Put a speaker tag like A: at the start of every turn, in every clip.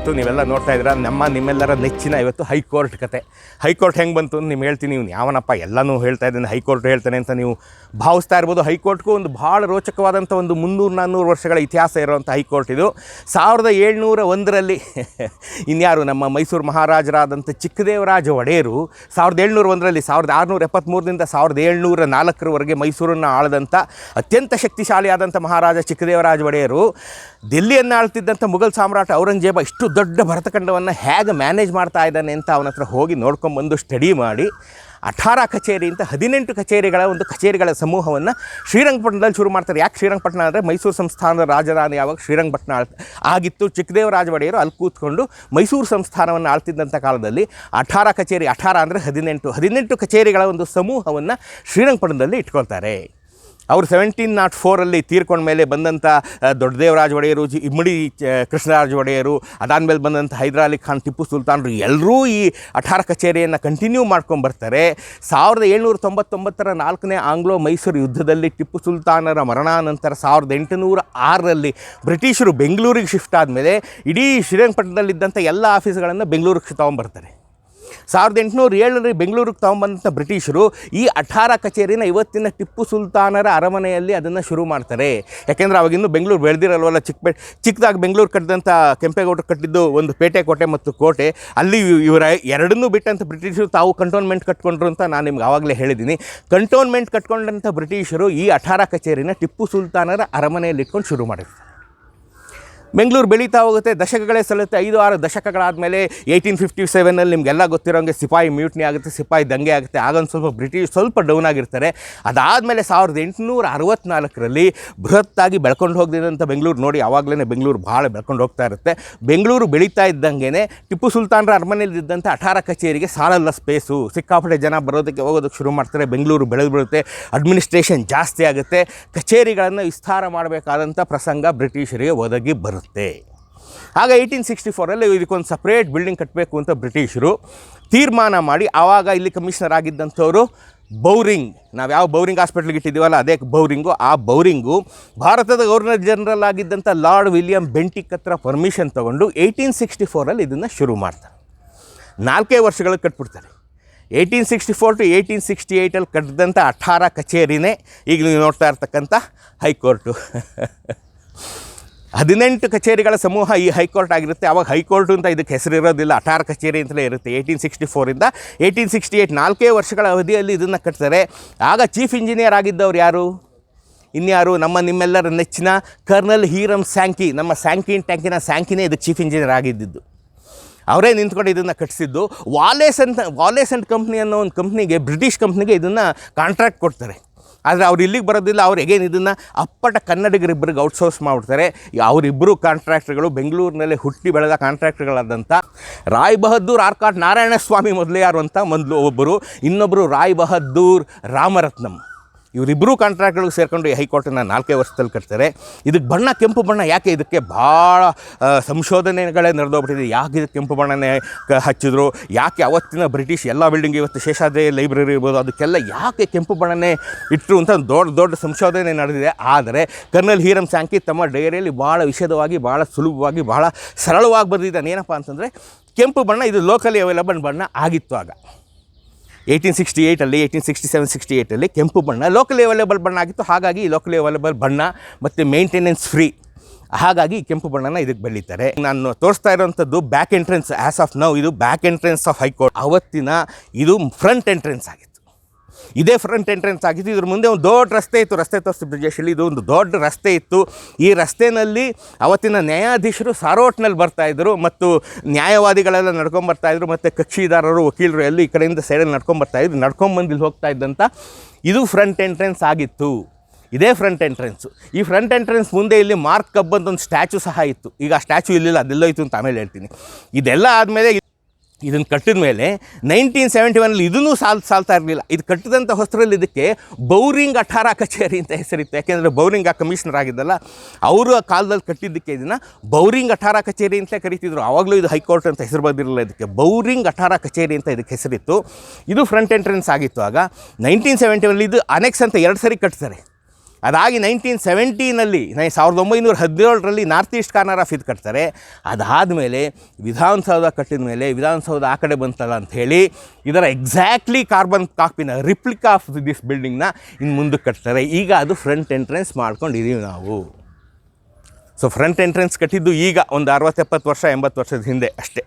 A: ಇವತ್ತು ನೀವೆಲ್ಲ ನೋಡ್ತಾ ಇದ್ದೀರಾ ನಿಮ್ಮೆಲ್ಲರ ನೆಚ್ಚಿನ ಇವತ್ತು ಹೈಕೋರ್ಟ್ ಕತೆ. ಹೈಕೋರ್ಟ್ ಹೆಂಗೆ ಬಂತು ಅಂತ ನಿಮ್ಗೆ ಹೇಳ್ತೀನಿ. ನೀವು ಯಾವನಪ್ಪ ಎಲ್ಲನೂ ಹೇಳ್ತಾ ಇದ್ದೀನಿ ಹೈಕೋರ್ಟ್ ಹೇಳ್ತಾನೆ ಅಂತ ನೀವು ಭಾವಿಸ್ತಾ ಇರ್ಬೋದು. ಹೈಕೋರ್ಟ್ಗೂ ಒಂದು ಭಾಳ ರೋಚಕವಾದಂಥ ಒಂದು 300-400 ವರ್ಷಗಳ ಇತಿಹಾಸ ಇರುವಂಥ ಹೈಕೋರ್ಟ್ ಇದು. 1701ರಲ್ಲಿ ಇನ್ಯಾರು ನಮ್ಮ ಮೈಸೂರು ಮಹಾರಾಜರಾದಂಥ ಚಿಕ್ಕದೇವರಾಜ ಒಡೆಯರು 1701ರಲ್ಲಿ 1673ರಿಂದ 1704ರವರೆಗೆ ಮೈಸೂರನ್ನು ಆಳದಂಥ ಅತ್ಯಂತ ಶಕ್ತಿಶಾಲಿಯಾದಂಥ ಮಹಾರಾಜ ಚಿಕ್ಕದೇವರಾಜ ಒಡೆಯರು ದಿಲ್ಲಿಯನ್ನು ಆಳ್ತಿದ್ದಂಥ ಮುಘಲ್ ಸಾಮ್ರಾಟ ಔರಂಗಜೇಬ ಇಷ್ಟು ದೊಡ್ಡ ಭರತಖಂಡವನ್ನು ಹೇಗೆ ಮ್ಯಾನೇಜ್ ಮಾಡ್ತಾ ಇದ್ದಾನೆ ಅಂತ ಅವನ ಹತ್ರ ಹೋಗಿ ನೋಡ್ಕೊಂಬಂದು ಸ್ಟಡಿ ಮಾಡಿ 18 ಕಚೇರಿ ಅಂತ 18 ಕಚೇರಿಗಳ ಒಂದು ಕಚೇರಿಗಳ ಸಮೂಹವನ್ನು ಶ್ರೀರಂಗಪಟ್ಟಣದಲ್ಲಿ ಶುರು ಮಾಡ್ತಾರೆ. ಯಾಕೆ ಶ್ರೀರಂಗಪಟ್ಟಣ ಅಂದರೆ ಮೈಸೂರು ಸಂಸ್ಥಾನದ ರಾಜಧಾನಿ ಯಾವಾಗ ಶ್ರೀರಂಗಪಟ್ಟಣ ಆಗಿತ್ತು. ಚಿಕ್ಕದೇವರಾಜ ಒಡೆಯರು ಅಲ್ಲಿ ಕೂತ್ಕೊಂಡು ಮೈಸೂರು ಸಂಸ್ಥಾನವನ್ನು ಆಳ್ತಿದ್ದಂಥ ಕಾಲದಲ್ಲಿ 18 ಕಚೇರಿ, 18 ಅಂದರೆ 18 ಕಚೇರಿಗಳ ಒಂದು ಸಮೂಹವನ್ನು ಶ್ರೀರಂಗಪಟ್ಟಣದಲ್ಲಿ ಇಟ್ಕೊಳ್ತಾರೆ. ಅವರು 1704ರಲ್ಲಿ ತೀರ್ಕೊಂಡ ಮೇಲೆ ಬಂದಂಥ ದೊಡ್ಡದೇವರಾಜ ಒಡೆಯರು, ಇಮ್ಮಡಿ ಕೃಷ್ಣರಾಜ ಒಡೆಯರು, ಅದಾದಮೇಲೆ ಬಂದಂಥ ಹೈದರಾಲಿ ಖಾನ್, ಟಿಪ್ಪು ಸುಲ್ತಾನರು ಎಲ್ಲರೂ ಈ 18 ಕಚೇರಿಯನ್ನು ಕಂಟಿನ್ಯೂ ಮಾಡ್ಕೊಂಬರ್ತಾರೆ. 1799ರ 4ನೇ ಆಂಗ್ಲೋ ಮೈಸೂರು ಯುದ್ಧದಲ್ಲಿ ಟಿಪ್ಪು ಸುಲ್ತಾನರ ಮರಣಾನಂತರ 1806ರಲ್ಲಿ ಬ್ರಿಟಿಷರು ಬೆಂಗಳೂರಿಗೆ ಶಿಫ್ಟ್ ಆದಮೇಲೆ ಇಡೀ ಶ್ರೀರಂಗಪಟ್ಟಣದಲ್ಲಿದ್ದಂಥ ಎಲ್ಲ ಆಫೀಸ್ಗಳನ್ನು ಬೆಂಗಳೂರಿಗೆ ತೊಗೊಂಬರ್ತಾರೆ. 1807ರಲ್ಲಿ ಬೆಂಗಳೂರಿಗೆ ತೊಗೊಂಬಂದಂಥ ಬ್ರಿಟಿಷರು ಈ 18 ಕಚೇರಿನ ಇವತ್ತಿನ ಟಿಪ್ಪು ಸುಲ್ತಾನರ ಅರಮನೆಯಲ್ಲಿ ಅದನ್ನು ಶುರು ಮಾಡ್ತಾರೆ. ಯಾಕೆಂದರೆ ಅವಾಗಿನ್ನೂ ಬೆಂಗಳೂರು ಬೆಳೆದಿರಲ್ವಲ್ಲ. ಚಿಕ್ಕದಾಗಿ ಬೆಂಗಳೂರು ಕಟ್ಟಿದಂಥ ಕೆಂಪೇಗೌಡರು ಕಟ್ಟಿದ್ದು ಒಂದು ಪೇಟೆ ಕೋಟೆ ಮತ್ತು ಕೋಟೆ. ಅಲ್ಲಿ ಇವರ ಎರಡನ್ನೂ ಬಿಟ್ಟಂಥ ಬ್ರಿಟಿಷರು ತಾವು ಕಂಟೋನ್ಮೆಂಟ್ ಕಟ್ಕೊಂಡ್ರು ಅಂತ ನಾನು ನಿಮ್ಗೆ ಆವಾಗಲೇ ಹೇಳಿದ್ದೀನಿ. ಕಂಟೋನ್ಮೆಂಟ್ ಕಟ್ಕೊಂಡಂಥ ಬ್ರಿಟಿಷರು ಈ 18 ಕಚೇರಿನ ಟಿಪ್ಪು ಸುಲ್ತಾನರ ಅರಮನೆಯಲ್ಲಿ ಇಟ್ಕೊಂಡು ಶುರು ಮಾಡಿರ್ತಾರೆ. ಬೆಂಗಳೂರು ಬೆಳೀತಾ ಹೋಗುತ್ತೆ, ದಶಕಗಳೇ ಸಲ್ಲುತ್ತೆ. 5-6 ದಶಕಗಳಾದಮೇಲೆ 1857ನಲ್ಲಿ ನಿಮಗೆಲ್ಲ ಗೊತ್ತಿರೋಂಗೆ ಸಿಪಾಯಿ ಮ್ಯೂಟ್ನಿ ಆಗುತ್ತೆ, ಸಿಪಾಯಿ ದಂಗೆ ಆಗುತ್ತೆ. ಆಗೊಂದು ಸ್ವಲ್ಪ ಬ್ರಿಟಿಷ್ ಸ್ವಲ್ಪ ಡೌನ್ ಆಗಿರ್ತಾರೆ. ಅದಾದಮೇಲೆ 1864ರಲ್ಲಿ ಬೃಹತ್ತಾಗಿ ಬೆಳ್ಕೊಂಡು ಹೋಗ್ದಿದ್ದಂಥ ಬೆಂಗಳೂರು ನೋಡಿ, ಆವಾಗಲೇ ಬೆಂಗಳೂರು ಭಾಳ ಬೆಳ್ಕೊಂಡು ಹೋಗ್ತಾ ಇರುತ್ತೆ. ಬೆಂಗಳೂರು ಬೆಳೀತಾ ಇದ್ದಂಗೆ ಟಿಪ್ಪು ಸುಲ್ತಾನರ ಅರಮನೆಯಲ್ಲಿದ್ದಂಥ 18 ಕಚೇರಿಗೆ ಸಾಲಲ್ಲ ಸ್ಪೇಸು. ಸಿಕ್ಕಾಪಟ್ಟೆ ಜನ ಬರೋದಕ್ಕೆ ಹೋಗೋದಕ್ಕೆ ಶುರು ಮಾಡ್ತಾರೆ. ಬೆಂಗಳೂರು ಬೆಳೆದು ಬಿಡುತ್ತೆ, ಅಡ್ಮಿನಿಸ್ಟ್ರೇಷನ್ ಜಾಸ್ತಿ ಆಗುತ್ತೆ. ಕಚೇರಿಗಳನ್ನು ವಿಸ್ತಾರ ಮಾಡಬೇಕಾದಂಥ ಪ್ರಸಂಗ ಬ್ರಿಟಿಷರಿಗೆ ಒದಗಿ ಬರುತ್ತೆ. ಆಗ 1864ರಲ್ಲಿ ಇದಕ್ಕೊಂದು ಸಪ್ರೇಟ್ ಬಿಲ್ಡಿಂಗ್ ಕಟ್ಟಬೇಕು ಅಂತ ಬ್ರಿಟಿಷರು ತೀರ್ಮಾನ ಮಾಡಿ, ಆವಾಗ ಇಲ್ಲಿ ಕಮಿಷನರ್ ಆಗಿದ್ದಂಥವರು ಬೌರಿಂಗ್, ನಾವು ಯಾವ ಬೌರಿಂಗ್ ಹಾಸ್ಪಿಟ್ಲಿಗೆ ಇಟ್ಟಿದ್ದೀವಲ್ಲ ಅದೇ ಬೌರಿಂಗು. ಆ ಬೌರಿಂಗು ಭಾರತದ ಗವರ್ನರ್ ಜನರಲ್ ಆಗಿದ್ದಂಥ ಲಾರ್ಡ್ ವಿಲಿಯಂ ಬೆಂಟಿಕ್ ಹತ್ರ ಪರ್ಮಿಷನ್ ತೊಗೊಂಡು 1864ರಲ್ಲಿ ಇದನ್ನು ಶುರು ಮಾಡ್ತಾರೆ. 4 ವರ್ಷಗಳಿಗೆ ಕಟ್ಬಿಡ್ತಾರೆ. 1864 to 1868 ಕಟ್ಟಿದಂಥ 18 ಕಚೇರಿನೇ ಈಗ ನೀವು ನೋಡ್ತಾ ಇರ್ತಕ್ಕಂಥ ಹೈಕೋರ್ಟು. 18 ಕಚೇರಿಗಳ ಸಮೂಹ ಈ ಹೈಕೋರ್ಟ್ ಆಗಿರುತ್ತೆ. ಆವಾಗ ಹೈಕೋರ್ಟು ಅಂತ ಇದಕ್ಕೆ ಹೆಸರಿರೋದಿಲ್ಲ, 18 ಕಚೇರಿ ಅಂತಲೇ ಇರುತ್ತೆ. 1864ರಿಂದ 1868 4 ವರ್ಷಗಳ ಅವಧಿಯಲ್ಲಿ ಇದನ್ನು ಕಟ್ತಾರೆ. ಆಗ ಚೀಫ್ ಇಂಜಿನಿಯರ್ ಆಗಿದ್ದವ್ರು ಯಾರು? ಇನ್ಯಾರು? ನಿಮ್ಮೆಲ್ಲರ ನೆಚ್ಚಿನ ಕರ್ನಲ್ ಹೀರಮ್ ಸ್ಯಾಂಕಿ. ನಮ್ಮ ಸ್ಯಾಂಕಿನ್ ಟ್ಯಾಂಕಿನ ಸ್ಯಾಂಕಿನೇ ಇದಕ್ಕೆ ಚೀಫ್ ಇಂಜಿನಿಯರ್ ಆಗಿದ್ದು. ಅವರೇ ನಿಂತ್ಕೊಂಡು ಇದನ್ನು ಕಟ್ಟಿಸಿದ್ದು. ವಾಲೇಸ್ ಆ್ಯಂಡ್ ಕಂಪ್ನಿ ಅನ್ನೋ ಒಂದು ಕಂಪ್ನಿಗೆ, ಬ್ರಿಟಿಷ್ ಕಂಪ್ನಿಗೆ ಇದನ್ನು ಕಾಂಟ್ರಾಕ್ಟ್ ಕೊಡ್ತಾರೆ. ಆದರೆ ಅವ್ರು ಇಲ್ಲಿಗೆ ಬರೋದಿಲ್ಲ. ಅವ್ರು ಹೇಗೇನು ಇದನ್ನು ಅಪ್ಪಟ ಕನ್ನಡಿಗರಿಬ್ಬರಿಗೆ ಔಟ್ಸೋರ್ಸ್ ಮಾಡಿಬಿಡ್ತಾರೆ. ಅವರಿಬ್ಬರು ಕಾಂಟ್ರಾಕ್ಟ್ರುಗಳು ಬೆಂಗಳೂರಿನಲ್ಲಿ ಹುಟ್ಟಿ ಬೆಳೆದ ಕಾಂಟ್ರಾಕ್ಟ್ರುಗಳಾದಂಥ ರಾಯ್ ಬಹದ್ದೂರ್ ಆರ್ಕಾಟ್ ನಾರಾಯಣಸ್ವಾಮಿ ಮೊದಲಿಯಾರು ಅಂತ ಒಬ್ಬರು, ಇನ್ನೊಬ್ಬರು ರಾಯ್ ಬಹದ್ದೂರ್ ರಾಮರತ್ನಂ. ಇವರಿಬ್ಬರು ಕಾಂಟ್ರಾಕ್ಟ್ಗಳಿಗೆ ಸೇರಿಕೊಂಡು ಈ ಹೈಕೋರ್ಟನ್ನು 4 ವರ್ಷದಲ್ಲಿ ಕಟ್ತಾರೆ. ಇದಕ್ಕೆ ಬಣ್ಣ ಕೆಂಪು ಬಣ್ಣ. ಯಾಕೆ? ಇದಕ್ಕೆ ಭಾಳ ಸಂಶೋಧನೆಗಳೇ ನಡೆದೋಗ್ಬಿಟ್ಟಿದೆ. ಯಾಕೆ ಇದಕ್ಕೆ ಕೆಂಪು ಬಣ್ಣನೇ ಹಚ್ಚಿದ್ರು, ಯಾಕೆ ಅವತ್ತಿನ ಬ್ರಿಟಿಷ್ ಎಲ್ಲ ಬಿಲ್ಡಿಂಗ್, ಇವತ್ತು ಶೇಷಾದ್ರಿ ಲೈಬ್ರರಿ ಇರ್ಬೋದು, ಅದಕ್ಕೆಲ್ಲ ಯಾಕೆ ಕೆಂಪು ಬಣ್ಣನೇ ಇಟ್ಟರು ಅಂತ ದೊಡ್ಡ ಸಂಶೋಧನೆ ನಡೆದಿದೆ. ಆದರೆ ಕರ್ನಲ್ ಹೀರಮ್ ಸ್ಯಾಂಕಿ ತಮ್ಮ ಡೈರಿಯಲ್ಲಿ ಭಾಳ ವಿಶದವಾಗಿ, ಭಾಳ ಸುಲಭವಾಗಿ, ಭಾಳ ಸರಳವಾಗಿ ಬರೆದಿದ್ದಾನೆ. ಏನಪ್ಪ ಅಂತಂದರೆ ಕೆಂಪು ಬಣ್ಣ ಇದು ಲೋಕಲಿ ಅವೈಲಬಲ್ ಬಣ್ಣ ಆಗಿತ್ತು ಆಗ. 1868 1867-68 ಕೆಂಪು ಬಣ್ಣ ಲೋಕಲ್ ಅವೈಲೇಬಲ್ ಬಣ್ಣ ಆಗಿತ್ತು. ಹಾಗಾಗಿ ಲೋಕಲ್ ಅವೈಲೇಬಲ್ ಬಣ್ಣ ಮತ್ತು ಮೇಂಟೆನೆನ್ಸ್ ಫ್ರೀ, ಹಾಗಾಗಿ ಕೆಂಪು ಬಣ್ಣನ ಇದಕ್ಕೆ ಬೆಳೀತಾರೆ. ನಾನು ತೋರಿಸ್ತಾ ಇರೋವಂಥದ್ದು back entrance. As of now ಇದು ಬ್ಯಾಕ್ ಎಂಟ್ರೆನ್ಸ್ ಆಫ್ ಹೈಕೋರ್ಟ್. ಅವತ್ತಿನ ಇದು ಫ್ರಂಟ್ ಎಂಟ್ರೆನ್ಸ್ ಆಗಿತ್ತು. ಇದೇ ಫ್ರಂಟ್ ಎಂಟ್ರೆನ್ಸ್ ಆಗಿತ್ತು. ಇದ್ರ ಮುಂದೆ ಒಂದು ದೊಡ್ಡ ರಸ್ತೆ ಇತ್ತು. ರಸ್ತೆ ತೋರಿಸಿ ಬ್ರಿಜೇಶಲ್ಲಿ ಇದು ಒಂದು ದೊಡ್ಡ ರಸ್ತೆ ಇತ್ತು. ಈ ರಸ್ತೆಯಲ್ಲಿ ಅವತ್ತಿನ ನ್ಯಾಯಾಧೀಶರು ಸಾರೋಟ್ನಲ್ಲಿ ಬರ್ತಾಯಿದ್ರು ಮತ್ತು ನ್ಯಾಯವಾದಿಗಳೆಲ್ಲ ನಡ್ಕೊಂಬರ್ತಾಯಿದ್ರು ಮತ್ತು ಕಕ್ಷಿದಾರರು ವಕೀಲರು ಎಲ್ಲ ಈ ಕಡೆಯಿಂದ ಸೈಡಲ್ಲಿ ನಡ್ಕೊಂಬರ್ತಾಯಿದ್ರು. ನಡ್ಕೊಂಬಂದು ಇಲ್ಲಿ ಹೋಗ್ತಾ ಇದ್ದಂಥ ಇದು ಫ್ರಂಟ್ ಎಂಟ್ರೆನ್ಸ್ ಆಗಿತ್ತು. ಇದೇ ಫ್ರಂಟ್ ಎಂಟ್ರೆನ್ಸು. ಈ ಫ್ರಂಟ್ ಎಂಟ್ರೆನ್ಸ್ ಮುಂದೆ ಇಲ್ಲಿ ಮಾರ್ಕ್ ಕಬ್ಬಂತ ಒಂದು ಸ್ಟ್ಯಾಚು ಸಹ ಇತ್ತು. ಈಗ ಆ ಸ್ಟ್ಯಾಚು ಇಲ್ಲಿಲ್ಲ, ಅದೆಲ್ಲೋ ಇತ್ತು ಅಂತ ಆಮೇಲೆ ಹೇಳ್ತೀನಿ. ಇದೆಲ್ಲ ಆದಮೇಲೆ ಇದನ್ನು ಕಟ್ಟಿದ ಮೇಲೆ 1971 ಇದನ್ನೂ ಸಾಲ್ತಾ ಇರಲಿಲ್ಲ. ಇದು ಕಟ್ಟಿದಂಥ ಹೊಸರಲ್ಲಿ ಇದಕ್ಕೆ ಬೌರಿಂಗ್ ಅಠಾರ ಕಚೇರಿ ಅಂತ ಹೆಸರಿತ್ತು. ಯಾಕೆಂದರೆ ಬೌರಿಂಗ್ ಆ ಕಮಿಷನರ್ ಆಗಿದ್ದಲ್ಲ, ಅವರು ಆ ಕಾಲದಲ್ಲಿ ಕಟ್ಟಿದ್ದಕ್ಕೆ ಇದನ್ನು ಬೌರಿಂಗ್ ಅಠಾರ ಕಚೇರಿ ಅಂತ ಕರಿತಿದ್ರು. ಆವಾಗಲೂ ಇದು ಹೈಕೋರ್ಟ್ ಅಂತ ಹೆಸರು ಬಂದಿರಲಿಲ್ಲ. ಇದಕ್ಕೆ ಬೌರಿಂಗ್ ಅಠಾರ ಕಚೇರಿ ಅಂತ ಇದಕ್ಕೆ ಹೆಸರಿತ್ತು. ಇದು ಫ್ರಂಟ್ ಎಂಟ್ರೆನ್ಸ್ ಆಗಿತ್ತು. ಆಗ 1971 ಇದು ಅನೆಕ್ಸ್ ಅಂತ 2 ಸರಿ ಕಟ್ತಾರೆ. ಅದಾಗಿ 1970 1917 ನಾರ್ತ್ ಈಸ್ಟ್ ಕಾರ್ನರ್ ಆಫ್ ಇದು ಕಟ್ತಾರೆ. ಅದಾದಮೇಲೆ ವಿಧಾನಸೌಧ ಕಟ್ಟಿದ ಮೇಲೆ ವಿಧಾನಸೌಧ ಆ ಕಡೆ ಬಂತಲ್ಲ ಅಂಥೇಳಿ ಇದರ ಎಕ್ಸಾಕ್ಟ್ಲಿ ಕಾರ್ಬನ್ ಕಾಪಿನ ರಿಪ್ಲಿಕಾ ಆಫ್ ದಿಸ್ ಬಿಲ್ಡಿಂಗ್ನ ಇನ್ನು ಮುಂದಕ್ಕೆ ಕಟ್ತಾರೆ. ಈಗ ಅದು ಫ್ರಂಟ್ ಎಂಟ್ರೆನ್ಸ್ ಮಾಡ್ಕೊಂಡಿದ್ದೀವಿ ನಾವು. ಸೊ ಫ್ರಂಟ್ ಎಂಟ್ರೆನ್ಸ್ ಕಟ್ಟಿದ್ದು ಈಗ ಒಂದು 60-70 ವರ್ಷ 80 ವರ್ಷದ ಹಿಂದೆ ಅಷ್ಟೇ.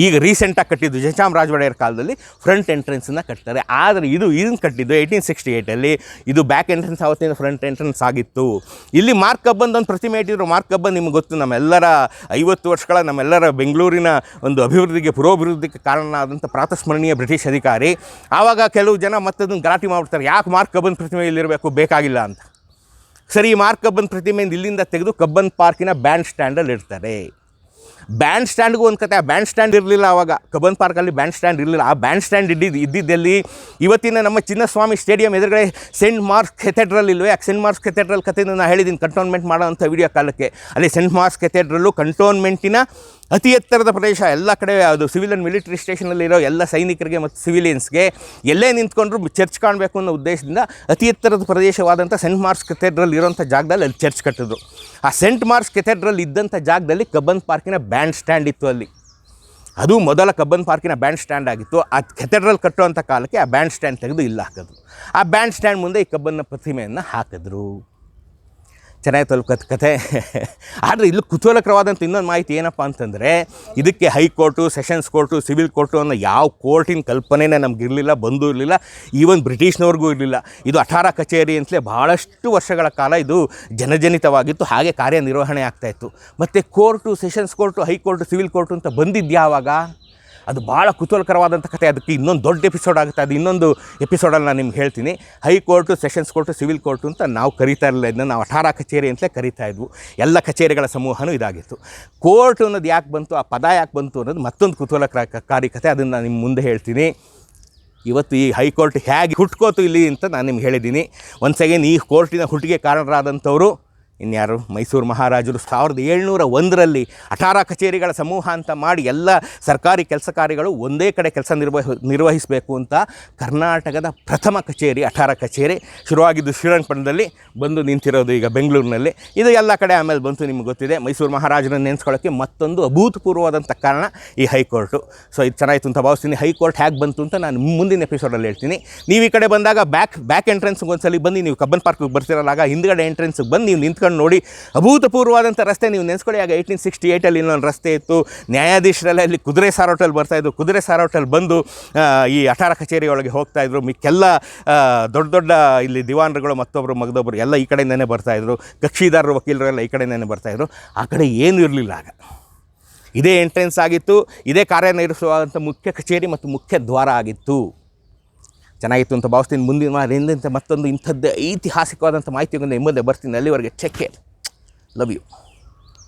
A: ಈಗ ರೀಸೆಂಟಾಗಿ ಕಟ್ಟಿದ್ದು ಜಯಚಾಮರಾಜ ಒಡೆಯರ್ ಕಾಲದಲ್ಲಿ ಫ್ರಂಟ್ ಎಂಟ್ರೆನ್ಸನ್ನು ಕಟ್ತಾರೆ. ಆದರೆ ಇದನ್ನು ಕಟ್ಟಿದ್ದು 1868 ಇದು ಬ್ಯಾಕ್ ಎಂಟ್ರೆನ್ಸ್. ಆವತ್ತಿನ ಫ್ರಂಟ್ ಎಂಟ್ರೆನ್ಸ್ ಆಗಿತ್ತು. ಇಲ್ಲಿ ಮಾರ್ಕ್ ಕಬ್ಬನ್ ಒಂದು ಪ್ರತಿಮೆ ಇಟ್ಟಿದ್ರು. ಮಾರ್ಕ್ ಕಬ್ಬನ್ ನಿಮ್ಗೆ ಗೊತ್ತು, ನಮ್ಮೆಲ್ಲರ 50 ವರ್ಷಗಳ ನಮ್ಮೆಲ್ಲರ ಬೆಂಗಳೂರಿನ ಒಂದು ಅಭಿವೃದ್ಧಿಗೆ ಪುರೋಭಿವೃದ್ಧಿಗೆ ಕಾರಣನಾದಂಥ ಪ್ರಾತಸ್ಮರಣೀಯ ಬ್ರಿಟಿಷ್ ಅಧಿಕಾರಿ. ಆವಾಗ ಕೆಲವು ಜನ ಮತ್ತದನ್ನು ಗಲಾಟೆ ಮಾಡಿಬಿಡ್ತಾರೆ, ಯಾಕೆ ಮಾರ್ಕ್ ಕಬ್ಬನ್ ಪ್ರತಿಮೆ ಇಲ್ಲಿರಬೇಕು, ಬೇಕಾಗಿಲ್ಲ ಅಂತ. ಸರಿ, ಮಾರ್ಕ್ ಕಬ್ಬನ್ ಪ್ರತಿಮೆಯಿಂದ ಇಲ್ಲಿಂದ ತೆಗೆದು ಕಬ್ಬನ್ ಪಾರ್ಕಿನ ಬ್ಯಾಂಡ್ ಸ್ಟ್ಯಾಂಡಲ್ಲಿ ಇಡ್ತಾರೆ. ಬ್ಯಾಂಡ್ ಸ್ಟ್ಯಾಂಡ್ಗೂ ಒಂದು ಕತೆ. ಆ ಬ್ಯಾಂಡ್ ಸ್ಟ್ಯಾಂಡ್ ಇರಲಿಲ್ಲ ಆವಾಗ, ಕಬ್ಬನ್ ಪಾರ್ಕಲ್ಲಿ ಬ್ಯಾಂಡ್ ಸ್ಟ್ಯಾಂಡ್ ಇರಲಿಲ್ಲ. ಆ ಬ್ಯಾಂಡ್ ಸ್ಟ್ಯಾಂಡ್ ಇದ್ದಿದ್ದಲ್ಲಿ ಇವತ್ತಿನ ನಮ್ಮ ಚಿನ್ನಸ್ವಾಮಿ ಸ್ಟೇಡಿಯಂ ಎದುರುಗಡೆ ಸೆಂಟ್ ಮಾರ್ಕ್ಸ್ ಕೆಥೆಡ್ರಲ್ ಇಲ್ವೇ, ಯಾಕೆ ಸೆಂಟ್ ಮಾರ್ಕ್ಸ್ ಕೆಥೆಡ್ರಲ್ ಕಥೆಯನ್ನು ನಾನು ಹೇಳಿದ್ದೀನಿ ಕಂಟೋನ್ಮೆಂಟ್ ಮಾಡೋವಂಥ ವಿಡಿಯೋ ಕಾಲಕ್ಕೆ. ಅಲ್ಲಿ ಸೆಂಟ್ ಮಾರ್ಕ್ಸ್ ಕೆಥೆಡ್ರಲ್ಲು ಕಂಟೋನ್ಮೆಂಟಿನ ಅತಿ ಎತ್ತರದ ಪ್ರದೇಶ. ಎಲ್ಲ ಕಡೆ ಅದು ಸಿವಿಲ್ ಆ್ಯಂಡ್ ಮಿಲಿಟರಿ ಸ್ಟೇಷನಲ್ಲಿರೋ ಎಲ್ಲ ಸೈನಿಕರಿಗೆ ಮತ್ತು ಸಿವಿಲಿಯನ್ಸ್ಗೆ ಎಲ್ಲೇ ನಿಂತ್ಕೊಂಡ್ರು ಚರ್ಚ್ ಕಾಣಬೇಕು ಅನ್ನೋ ಉದ್ದೇಶದಿಂದ ಅತಿ ಎತ್ತರದ ಪ್ರದೇಶವಾದಂಥ ಸೆಂಟ್ ಮಾರ್ಕ್ಸ್ ಕೆಥೆಡ್ರಲ್ ಇರೋಂಥ ಜಾಗದಲ್ಲಿ ಅಲ್ಲಿ ಚರ್ಚ್ ಕಟ್ಟಿದ್ರು. ಆ ಸೆಂಟ್ ಮಾರ್ಕ್ಸ್ ಕೆಥೆಡ್ರಲ್ ಇದ್ದಂಥ ಜಾಗದಲ್ಲಿ ಕಬ್ಬನ್ ಪಾರ್ಕಿನ ಬ್ಯಾಂಡ್ ಸ್ಟ್ಯಾಂಡ್ ಇತ್ತು. ಅಲ್ಲಿ ಅದು ಮೊದಲ ಕಬ್ಬನ್ ಪಾರ್ಕಿನ ಬ್ಯಾಂಡ್ ಸ್ಟ್ಯಾಂಡ್ ಆಗಿತ್ತು. ಆ ಕೆಥೆಡ್ರಲ್ ಕಟ್ಟುವಂಥ ಕಾಲಕ್ಕೆ ಆ ಬ್ಯಾಂಡ್ ಸ್ಟ್ಯಾಂಡ್ ತೆಗೆದು ಇಲ್ಲ ಹಾಕಿದ್ರು. ಆ ಬ್ಯಾಂಡ್ ಸ್ಟ್ಯಾಂಡ್ ಮುಂದೆ ಈ ಕಬ್ಬನ್ನ ಪ್ರತಿಮೆಯನ್ನು ಹಾಕಿದ್ರು. ಚೆನ್ನಾಗಿತ್ತು ಕತೆ. ಆದರೆ ಇಲ್ಲಿ ಕುತೂಹಲಕರವಾದಂಥ ಇನ್ನೊಂದು ಮಾಹಿತಿ ಏನಪ್ಪ ಅಂತಂದರೆ, ಇದಕ್ಕೆ high court, sessions court, civil court ಅನ್ನೋ ಯಾವ ಕೋರ್ಟಿನ ಕಲ್ಪನೆನೇ ನಮಗಿರಲಿಲ್ಲ, ಬಂದೂ ಇರಲಿಲ್ಲ. ಈವನ್ ಬ್ರಿಟಿಷ್ನವ್ರಿಗೂ ಇರಲಿಲ್ಲ. ಇದು ಅಠಾರ ಕಚೇರಿ ಅಂತಲೇ ಭಾಳಷ್ಟು ವರ್ಷಗಳ ಕಾಲ ಇದು ಜನಜನಿತವಾಗಿತ್ತು. ಹಾಗೆ ಕಾರ್ಯನಿರ್ವಹಣೆ ಆಗ್ತಾಯಿತ್ತು. ಮತ್ತು court, sessions court, high court, civil court ಅಂತ ಬಂದಿದ್ಯಾವಾಗ, ಅದು ಭಾಳ ಕುತೂಹಲಕರವಾದಂಥ ಕಥೆ. ಅದಕ್ಕೆ ಇನ್ನೊಂದು ದೊಡ್ಡ ಎಪಿಸೋಡ್ ಆಗುತ್ತೆ. ಅದು ಇನ್ನೊಂದು ಎಪಿಸೋಡಲ್ಲಿ ನಾನು ನಿಮ್ಗೆ ಹೇಳ್ತೀನಿ. High court, sessions court, civil court ಅಂತ ನಾವು ಕರೀತಾ ಇರಲಿಲ್ಲ. ಇದನ್ನು ನಾವು ಅಠಾರ ಕಚೇರಿ ಅಂತಲೇ ಕರೀತಾ ಇದ್ವು. ಎಲ್ಲ ಕಚೇರಿಗಳ ಸಮೂಹನೂ ಇದಾಗಿತ್ತು. ಕೋರ್ಟು ಅನ್ನೋದು ಯಾಕೆ ಬಂತು, ಆ ಪದ ಯಾಕೆ ಬಂತು ಅನ್ನೋದು ಮತ್ತೊಂದು ಕುತೂಹಲಕಾರಿ ಕಥೆ. ಅದನ್ನು ನಾನು ನಿಮ್ಮ ಮುಂದೆ ಹೇಳ್ತೀನಿ. ಇವತ್ತು ಈ ಹೈಕೋರ್ಟ್ ಹೇಗೆ ಹುಟ್ಕೋತು ಇಲ್ಲಿ ಅಂತ ನಾನು ನಿಮ್ಗೆ ಹೇಳಿದ್ದೀನಿ. ಒನ್ಸ್ ಅಗೇನ್ ಈ ಕೋರ್ಟಿನ ಹುಟ್ಟಿಗೆ ಕಾರಣರಾದಂಥವರು ಇನ್ಯಾರು, ಮೈಸೂರು ಮಹಾರಾಜರು 1701 ಅಠಾರ ಕಚೇರಿಗಳ ಸಮೂಹ ಅಂತ ಮಾಡಿ ಎಲ್ಲ ಸರ್ಕಾರಿ ಕೆಲಸ ಕಾರ್ಯಗಳು ಒಂದೇ ಕಡೆ ಕೆಲಸ ನಿರ್ವಹಿಸಬೇಕು ಅಂತ ಕರ್ನಾಟಕದ ಪ್ರಥಮ ಕಚೇರಿ ಅಠಾರ ಕಚೇರಿ ಶುರುವಾಗಿದ್ದು ಶ್ರೀರಂಗಪಟ್ಟಣದಲ್ಲಿ ಬಂದು ನಿಂತಿರೋದು ಈಗ ಬೆಂಗಳೂರಿನಲ್ಲಿ. ಇದು ಎಲ್ಲ ಕಡೆ ಆಮೇಲೆ ಬಂತು, ನಿಮ್ಗೆ ಗೊತ್ತಿದೆ. ಮೈಸೂರು ಮಹಾರಾಜರನ್ನು ನೆನೆಸ್ಕೊಳ್ಳೋಕ್ಕೆ ಮತ್ತೊಂದು ಅಭೂತಪೂರ್ವವಾದಂಥ ಕಾರಣ ಈ ಹೈಕೋರ್ಟು. ಸೊ ಇದು ಚೆನ್ನಾಗಿತ್ತು ಅಂತ ಭಾವಿಸ್ತೀನಿ. ಹೈಕೋರ್ಟ್ ಹೇಗೆ ಬಂತು ಅಂತ ನಾನು ಮುಂದಿನ ಎಪಿಸೋಡಲ್ಲಿ ಹೇಳ್ತೀನಿ. ನೀವು ಈ ಕಡೆ ಬಂದಾಗ ಬ್ಯಾಕ್ ಎಂಟ್ರೆನ್ಸ್ಗೆ ಒಂದ್ಸಲಿ ಬಂದು ನೀವು ಕಬ್ಬನ್ ಪಾರ್ಕ್ಗೆ ಬರ್ತಿರಲ್ಲಾಗ ಹಿಂದ್ಗಡೆ ಎಂಟ್ರೆನ್ಸ್ಗೆ ಬಂದು ನೀವು ನಿಂತ್ಕೊಂಡು ನೋಡಿ. ಅಭೂತಪೂರ್ವವಾದಂಥ ರಸ್ತೆ ನೀವು ನೆನೆಸ್ಕೊಳ್ಳಿ. ಆಗ 1868 ಇನ್ನೊಂದು ರಸ್ತೆ ಇತ್ತು. ನ್ಯಾಯಾಧೀಶರೆಲ್ಲ ಇಲ್ಲಿ ಕುದುರೆ ಸಾರೋಟಲ್ಲಿ ಬರ್ತಾಯಿದ್ರು. ಕುದುರೆ ಸಾರೋಟಲ್ಲಿ ಬಂದು ಈ ಅಠಾರ ಕಚೇರಿಯೊಳಗೆ ಹೋಗ್ತಾಯಿದ್ರು. ಮಿಕ್ಕೆಲ್ಲ ದೊಡ್ಡ ಇಲ್ಲಿ ದಿವಾನರುಗಳು ಮತ್ತೊಬ್ಬರು ಮಗದೊಬ್ಬರು ಎಲ್ಲ ಈ ಕಡೆಯಿಂದನೇ ಬರ್ತಾಯಿದ್ರು. ಕಕ್ಷಿದಾರರು ವಕೀಲರೆಲ್ಲ ಈ ಕಡೆಯಿಂದನೇ ಬರ್ತಾಯಿದ್ರು. ಆ ಕಡೆ ಏನೂ ಇರಲಿಲ್ಲ ಆಗ. ಇದೇ ಎಂಟ್ರೆನ್ಸ್ ಆಗಿತ್ತು. ಇದೇ ಕಾರ್ಯನಿರ್ವಹಿಸುವಂಥ ಮುಖ್ಯ ಕಚೇರಿ ಮತ್ತು ಮುಖ್ಯ ದ್ವಾರ ಆಗಿತ್ತು. ಚೆನ್ನಾಗಿತ್ತು ಅಂತ ಭಾವಿಸ್ತೀನಿ. ಮುಂದಿನ ವಾರದಿಂದ ಮತ್ತೊಂದು ಇಂಥದ್ದೇ ಐತಿಹಾಸಿಕವಾದಂಥ ಮಾಹಿತಿಯನ್ನು ನಿಮ್ಮದೇ ಬರ್ತೀನಿ. ಅಲ್ಲಿವರೆಗೆ ಚೆಕ್ ಕೇರ್. Love you.